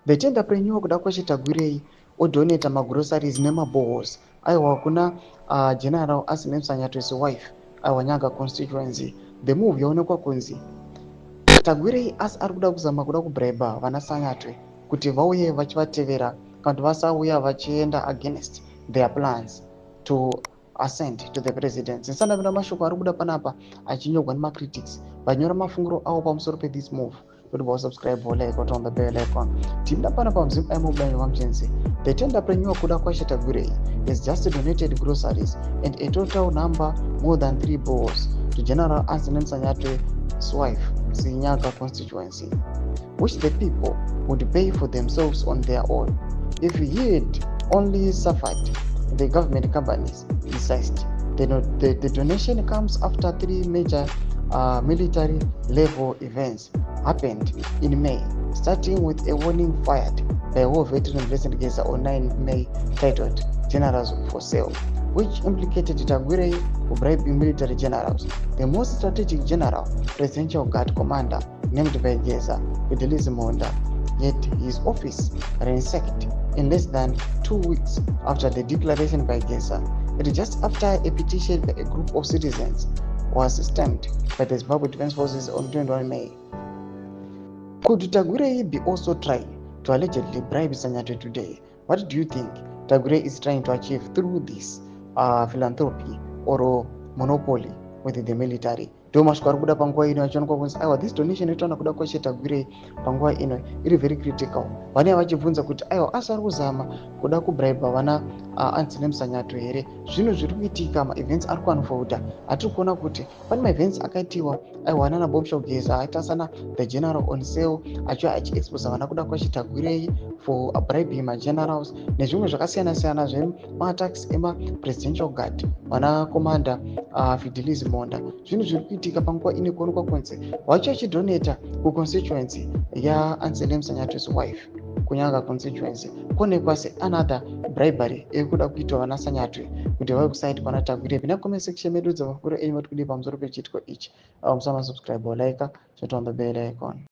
The tenderpreneur kuda kwachitagwirei odonata magroceries nemabohos aiwa kuna General Asinem Sanyatwe's wife aiwa Nyanga constituency. The move yaonekwa kunzi Tagwirei asi ari kuda kuzama kuda kubraiba vana Sanyatwe kuti vauye vachivatevera kana kuti vasauya vachienda against their plans to ascend to the presidency. Nsandavira mashoko ari kuda panapa achinyorwa nemacritics vanyora mafungiro avo pamusoro pe-this move. Kuti subscribe like on the bell icon. Team panapa mzimu mobile emergency. The tenderpreneur kuda kwachitagwirei has just donated groceries and a total number more than 3 bohos to General Asinem Sanyatwe's wife, Nyanga constituency, which the people would pay for themselves on their own. If he had only suffered the government companies, he says. The donation comes after 3 major military level events happened in May, starting with a warning fired by War Veteran President Geza on 9 May titled Generals for Sale, which implicated Tagwirei for bribing military generals. The most strategic general, Presidential Guard Commander, named by Geza, Fidelis Monda, yet his office ransacked in less than 2 weeks after the declaration by Geza. It is just after a petition by a group of citizens was stamped by the Zimbabwe Defense Forces on 21 May. Could Tagwirei be also trying to allegedly bribe Sanyatwe today? What do you think Tagwirei is trying to achieve through this philanthropy or monopoly with the military? Ndio mashoko ari kuda panguva ino achionekwa kunzi aiwa this donation inotaona kuda kwachitagwirei panguva ino iri very critical. Vane vachibvunza kuti aiwa asi ari kuzama kuda kubraiba vana Asinem Sanyatwe here. Zvinhu zviri kuitika, maevents ari kuunfold. Atiri kuona kuti pane maevents akaitiwa aiwa nana Bob Shogeza aita sana the general on sale achiva achiexposa vana kuda kwachitagwirei for bribing magenerals nezvimwe zvakasiyana siyana zvemaattacks ema-presidential guard vana commander Fidelis Monda. Zvinhu zviri kuitika panguva ine kuonekwa kunzi wacho achidonata kuconstituency yaAsinem Sanyatwe's wife kunyanga constituency kuonekwa seanother bribery iri kuda kuitwa vana Sanyatwe kuti vauye kuside kwana Tagwirei. Pina comment section medu dzavakuru enyu vari kudi pamusoro pechitiko ichi. Musama subscribe or like, shut on the bell icon.